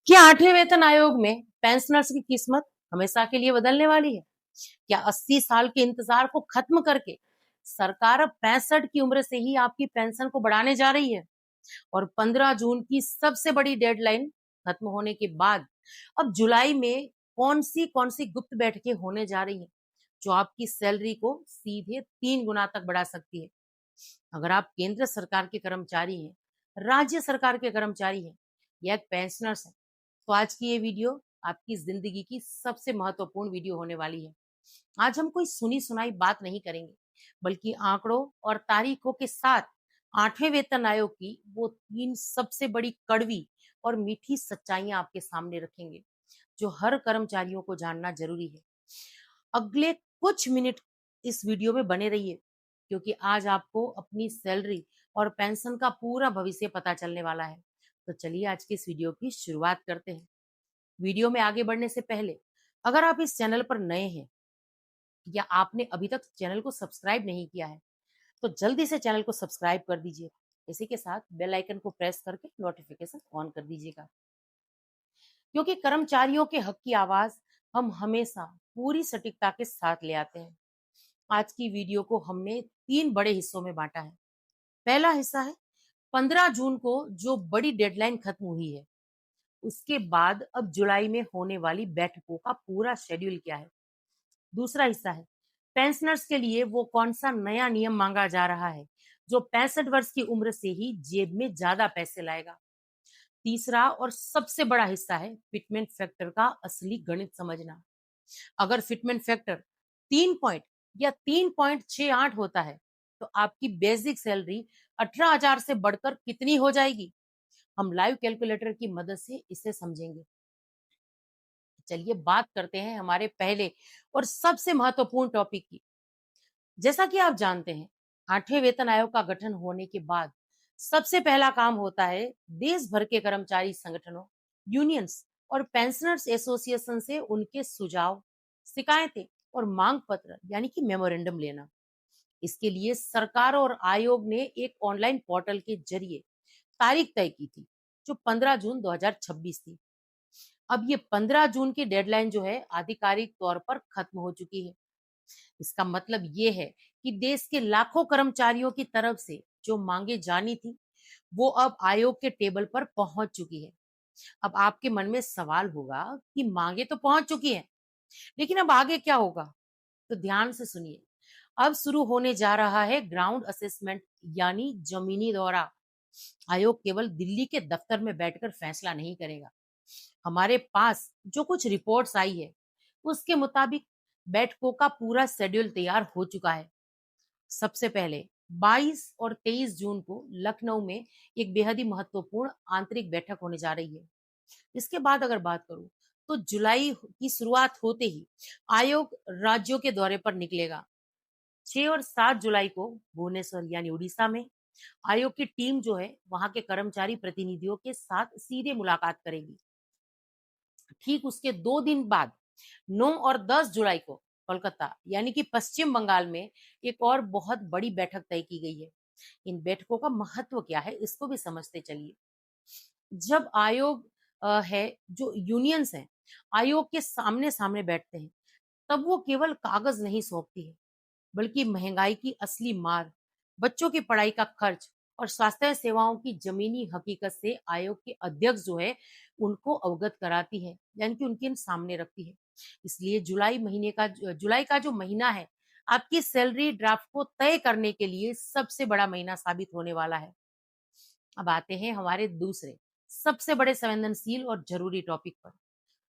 क्या आठवें वेतन आयोग में पेंशनर्स की किस्मत हमेशा के लिए बदलने वाली है? क्या 80 साल के इंतजार को खत्म करके सरकार अब 65 की उम्र से ही आपकी पेंशन को बढ़ाने जा रही है? और 15 जून की सबसे बड़ी डेडलाइन खत्म होने के बाद अब जुलाई में कौन सी गुप्त बैठकें होने जा रही हैं जो आपकी सैलरी को सीधे 3 गुना तक बढ़ा सकती है? अगर आप केंद्र सरकार के कर्मचारी हैं, राज्य सरकार के कर्मचारी हैं या एक पेंशनर्स हैं, तो आज की ये वीडियो आपकी जिंदगी की सबसे महत्वपूर्ण वीडियो होने वाली है। आज हम कोई सुनी सुनाई बात नहीं करेंगे, बल्कि आंकड़ों और तारीखों के साथ आठवें वेतन आयोग की वो 3 सबसे बड़ी कड़वी और मीठी सच्चाइयां आपके सामने रखेंगे, जो हर कर्मचारियों को जानना जरूरी है। अगले कुछ मिनट इस वीडियो में बने रहिए, क्योंकि आज आपको अपनी सैलरी और पेंशन का पूरा भविष्य पता चलने वाला है। तो चलिए आज की इस वीडियो की शुरुआत करते हैं। वीडियो में आगे बढ़ने से पहले अगर आप इस चैनल पर नए हैं या आपने अभी तक चैनल को सब्सक्राइब नहीं किया है, तो जल्दी से चैनल को सब्सक्राइब कर दीजिए। इसी के साथ बेल आइकन को प्रेस करके नोटिफिकेशन ऑन कर दीजिएगा, क्योंकि कर्मचारियों के हक की आवाज हम हमेशा पूरी सटीकता के साथ ले आते हैं। आज की वीडियो को हमने 3 बड़े हिस्सों में बांटा है। पहला हिस्सा है 15 जून को जो बड़ी डेडलाइन खत्म हुई है, उसके बाद अब जुलाई में होने वाली बैठकों का पूरा शेड्यूल क्या है। दूसरा हिस्सा है पेंशनर्स के लिए वो कौन सा नया नियम मांगा जा रहा है जो 65 वर्ष की उम्र से ही जेब में ज्यादा पैसे लाएगा। तीसरा और सबसे बड़ा हिस्सा है फिटमेंट फैक्टर का असली गणित समझना। अगर फिटमेंट फैक्टर 3 पॉइंट या 3.68 होता है, तो आपकी बेसिक सैलरी 18,000 से बढ़कर कितनी हो जाएगी? हम लाइव कैलकुलेटर की मदद से इसे समझेंगे। चलिए बात करते हैं हमारे पहले और सबसे महत्वपूर्ण टॉपिक की। जैसा कि आप जानते हैं, आठवें वेतन आयोग का गठन होने के बाद सबसे पहला काम होता है देश भर के कर्मचारी संगठनों, यूनियंस और पेंशनर्स एसोसिएशन से उनके सुझाव, शिकायतें और मांग पत्र यानी कि मेमोरेंडम लेना। इसके लिए सरकार और आयोग ने एक ऑनलाइन पोर्टल के जरिए तारीख तय की थी, जो 15 जून 2026 थी। अब ये 15 जून की डेडलाइन जो है आधिकारिक तौर पर खत्म हो चुकी है। इसका मतलब ये है कि देश के लाखों कर्मचारियों की तरफ से जो मांगे जानी थी, वो अब आयोग के टेबल पर पहुंच चुकी है। अब आपके मन में सवाल होगा कि मांगे तो पहुंच चुकी हैं, लेकिन अब आगे क्या होगा? तो ध्यान से सुनिए। अब शुरू होने जा रहा है ग्राउंड असेसमेंट, यानी जमीनी दौरा। आयोग केवल दिल्ली के दफ्तर में बैठकर फैसला नहीं करेगा। हमारे पास जो कुछ रिपोर्ट्स आई है, उसके मुताबिक बैठकों का पूरा शेड्यूल तैयार हो चुका है। सबसे पहले 22 और 23 जून को लखनऊ में एक बेहद ही महत्वपूर्ण आंतरिक बैठक होने जा रही है। इसके बाद अगर बात करूं, तो जुलाई की शुरुआत होते ही आयोग राज्यों के दौरे पर निकलेगा। 6 और 7 जुलाई को भुवनेश्वर यानी उड़ीसा में आयोग की टीम जो है वहां के कर्मचारी प्रतिनिधियों के साथ सीधे मुलाकात करेगी। ठीक उसके 2 दिन बाद 9 और 10 जुलाई को कोलकाता यानी कि पश्चिम बंगाल में एक और बहुत बड़ी बैठक तय की गई है। इन बैठकों का महत्व क्या है, इसको भी समझते चलिए। जब आयोग है, जो यूनियंस हैं, आयोग के सामने सामने बैठते हैं, तब वो केवल कागज नहीं सौंपती है, बल्कि महंगाई की असली मार, बच्चों की पढ़ाई का खर्च और स्वास्थ्य सेवाओं की जमीनी हकीकत से आयोग के अध्यक्ष जो है उनको अवगत कराती है, यानी कि उनके सामने रखती है। इसलिए जुलाई का जो महीना है, आपकी सैलरी ड्राफ्ट को तय करने के लिए सबसे बड़ा महीना साबित होने वाला है। अब आते हैं हमारे दूसरे सबसे बड़े संवेदनशील और जरूरी टॉपिक पर,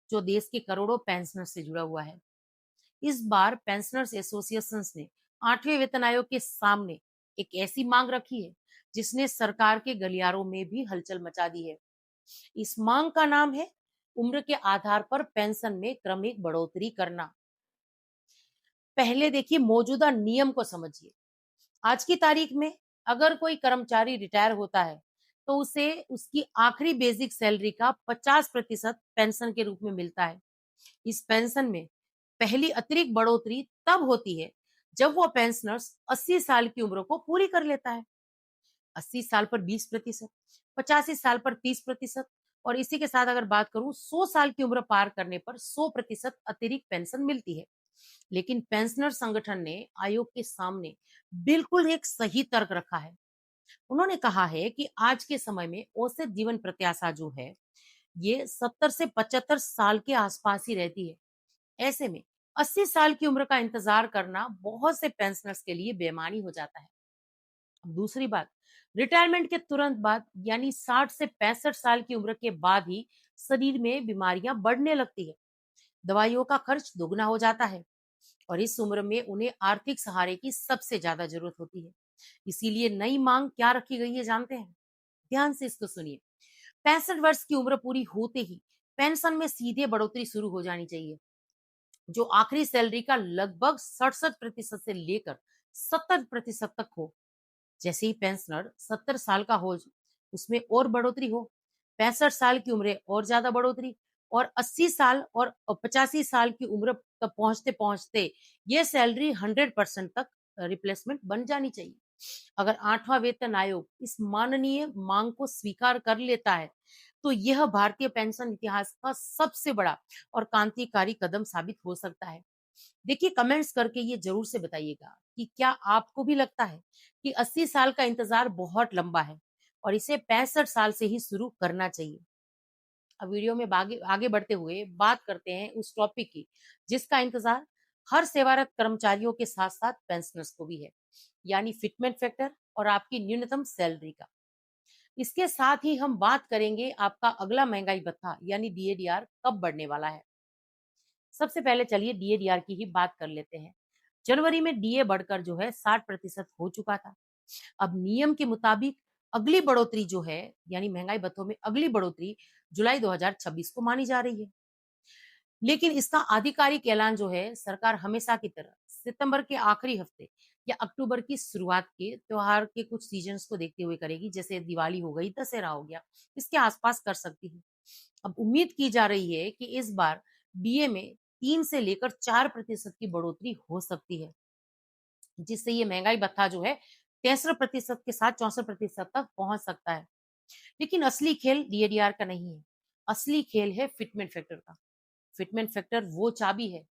जो देश के करोड़ों पेंशनर से जुड़ा हुआ है। इस बार पेंशनर्स एसोसिएशन ने आठवें वेतन आयोग के सामने एक ऐसी मांग रखी है जिसने सरकार के गलियारों में भी हलचल मचा दी है। इस मांग का नाम है उम्र के आधार पर पेंशन में क्रमिक बढ़ोतरी करना। पहले देखिए मौजूदा नियम को समझिए। आज की तारीख में अगर कोई कर्मचारी रिटायर होता है, तो उसे उसकी आखिरी बेसिक सैलरी का 50% पेंशन के रूप में मिलता है। इस पेंशन में पहली अतिरिक्त बढ़ोतरी तब होती है जब वो पेंशनर्स 80 साल की उम्र को पूरी कर लेता है। 80 साल पर 20%, 85 साल पर 30%, और इसी के साथ अगर बात करूं, 100 साल की उम्र पार करने पर 100% अतिरिक्त पेंशन मिलती है। लेकिन पेंशनर संगठन ने आयोग के सामने बिल्कुल एक सही तर्क रखा है। उन्होंने कहा है कि आज के समय में औसत जीवन प्रत्याशा जो है, ये 70 से 75 साल के आसपास ही रहती है। ऐसे में 80 साल की उम्र का इंतजार करना बहुत से पेंशनर्स के लिए बेमानी हो जाता है। दूसरी बात, रिटायरमेंट के तुरंत बाद यानी 60 से 65 साल की उम्र के बाद ही शरीर में बीमारियां बढ़ने लगती है, दवाइयों का खर्च दोगुना हो जाता है और इस उम्र में उन्हें आर्थिक सहारे की सबसे ज्यादा जरूरत होती है। इसीलिए नई मांग क्या रखी गई है जानते हैं? ध्यान से इसको सुनिए। 65 वर्ष की उम्र पूरी होते ही पेंशन में सीधे बढ़ोतरी शुरू हो जानी चाहिए, जो आखिरी सैलरी का लगभग 67% से लेकर 70% तक हो। जैसे ही पेंशनर 70 साल का हो, उसमें और बढ़ोतरी हो। 65 साल की उम्र और ज्यादा बढ़ोतरी, और 80 साल और 85 साल की उम्र तक पहुंचते पहुंचते ये सैलरी 100% तक रिप्लेसमेंट बन जानी चाहिए। अगर आठवां वेतन आयोग इस माननीय मांग को स्वीकार कर लेता है, तो यह भारतीय पेंशन इतिहास का सबसे बड़ा और क्रांतिकारी कदम साबित हो सकता है। देखिए, कमेंट्स करके ये जरूर से बताइएगा कि क्या आपको भी लगता है कि 80 साल का इंतजार बहुत लंबा है और इसे 65 साल से ही शुरू करना चाहिए। अब वीडियो में आगे आगे बढ़ते हुए बात करते हैं उस टॉपिक की जिसका इंतजार हर सेवारत कर्मचारियों के साथ साथ पेंशनर्स को भी है, यानी फिटमेंट फैक्टर और आपकी न्यूनतम सैलरी का। इसके साथ ही हम बात करेंगे आपका अगला महंगाई भत्ता यानी डीएडीआर कब बढ़ने वाला है। सबसे पहले चलिए डीएडीआर की ही बात कर लेते हैं। जनवरी में डीए बढ़कर जो है 60% हो चुका था। अब नियम के मुताबिक अगली बढ़ोतरी जो है, यानी महंगाई भत्तों में अगली बढ़ोतरी जुलाई 2026 को मानी जा रही है। लेकिन इसका आधिकारिक ऐलान जो है सरकार हमेशा की तरह सितंबर के आखिरी हफ्ते या अक्टूबर की शुरुआत के त्योहार के कुछ सीजन्स को देखते हुए करेगी, जैसे दिवाली हो गई, दशहरा हो गया, इसके आसपास कर सकती है। अब उम्मीद की जा रही है कि इस बार डीए में 3 से लेकर 4% की बढ़ोतरी हो सकती है, जिससे ये महंगाई भत्ता जो है 63% के साथ 64% तक पहुंच सकता है। लेकिन असली खेल डीएडीआर का नहीं है, असली खेल है फिटमेंट फैक्टर का। फिटमेंट फैक्टर वो चाबी है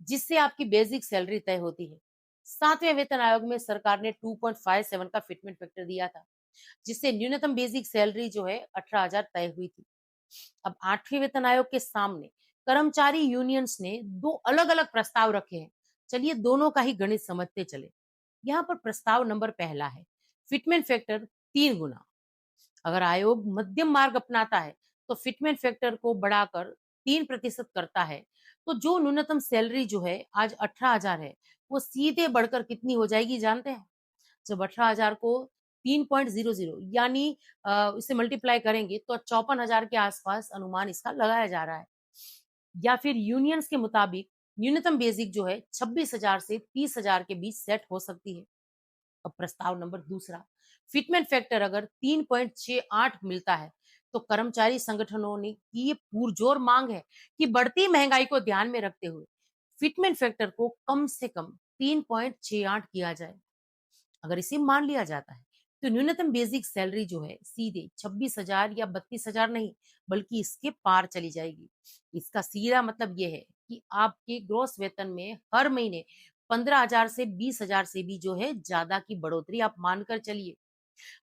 जिससे आपकी बेसिक सैलरी तय होती है। 7वें वेतन आयोग में सरकार ने 2.57 का फिटमेंट फैक्टर दिया था, जिससे न्यूनतम बेसिक सैलरी जो है 18,000 तय हुई थी। अब 8वें वेतन आयोग के सामने कर्मचारी यूनियंस ने दो अलग अलग प्रस्ताव रखे हैं। चलिए दोनों का ही गणित समझते चले। यहाँ पर प्रस्ताव नंबर पहला है फिटमेंट फैक्टर 3 गुना। अगर आयोग मध्यम मार्ग अपनाता है तो फिटमेंट फैक्टर को बढ़ाकर 3% करता है, तो जो न्यूनतम सैलरी जो है आज 18,000 है, वो सीधे बढ़कर कितनी हो जाएगी जानते हैं? जब 18,000 को 3.00 यानी इसे मल्टीप्लाई करेंगे तो 54,000 के आसपास अनुमान इसका लगाया जा रहा है। या फिर यूनियंस के मुताबिक न्यूनतम बेसिक जो है 26,000 से 30,000 के बीच सेट हो सकती है। अब प्रस्ताव नंबर दूसरा, फिटमेंट फैक्टर अगर 3.68 मिलता है, तो कर्मचारी संगठनों ने की ये पुरजोर मांग है कि बढ़ती महंगाई को ध्यान में रखते हुए फिटमेंट फैक्टर को कम से कम 3.68 किया जाए। अगर इसे मान लिया जाता है, तो न्यूनतम बेसिक सैलरी जो है सीधे 26,000 या 32,000 नहीं, बल्कि इसके पार चली जाएगी। इसका सीधा मतलब यह है कि आपके ग्रोस वेतन में हर महीने 15,000 से 20,000 से भी जो है ज्यादा की बढ़ोतरी आप मानकर चलिए।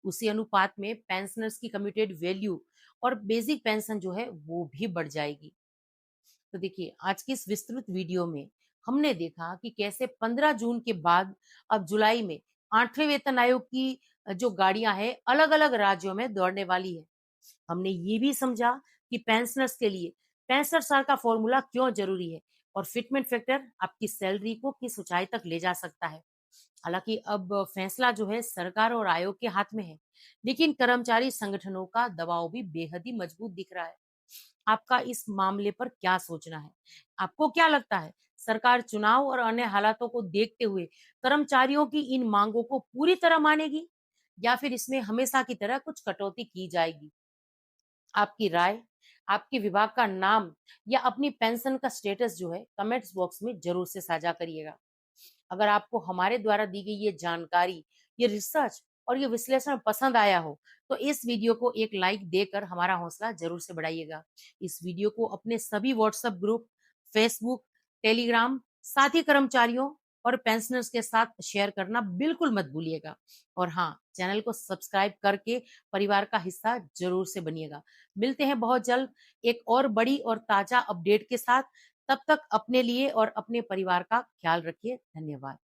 उसी अनुपात में पेंशनर्स की कम्यूटेड वैल्यू और बेसिक पेंशन जो है वो भी बढ़ जाएगी। तो देखिए, आज की इस विस्तृत वीडियो में हमने देखा कि कैसे 15 जून के बाद अब जुलाई में 8वें वेतन आयोग की जो गाड़ियां हैं अलग अलग राज्यों में दौड़ने वाली है। हमने ये भी समझा कि पेंशनर्स के लिए 65 साल का फॉर्मूला क्यों जरूरी है और फिटमेंट फैक्टर आपकी सैलरी को किस ऊंचाई तक ले जा सकता है। हालांकि अब फैसला जो है सरकार और आयोग के हाथ में है, लेकिन कर्मचारी संगठनों का दबाव भी बेहद ही मजबूत दिख रहा है। आपका इस मामले पर क्या सोचना है? आपको क्या लगता है, सरकार चुनाव और अन्य हालातों को देखते हुए कर्मचारियों की इन मांगों को पूरी तरह मानेगी या फिर इसमें हमेशा की तरह कुछ कटौती की जाएगी? आपकी राय, आपके विभाग का नाम या अपनी पेंशन का स्टेटस जो है कमेंट्स बॉक्स में जरूर से साझा करिएगा। अगर आपको हमारे द्वारा दी गई ये जानकारी, ये रिसर्च और ये विश्लेषण पसंद आया हो तो इस वीडियो को एक लाइक देकर हमारा हौसला जरूर से बढ़ाइएगा। इस वीडियो को अपने सभी व्हाट्सएप ग्रुप, फेसबुक, टेलीग्राम, साथी कर्मचारियों और पेंशनर्स के साथ शेयर करना बिल्कुल मत भूलिएगा। और हाँ, चैनल को सब्सक्राइब करके परिवार का हिस्सा जरूर से बनिएगा। मिलते हैं बहुत जल्द एक और बड़ी और ताजा अपडेट के साथ। तब तक अपने लिए और अपने परिवार का ख्याल रखिए। धन्यवाद।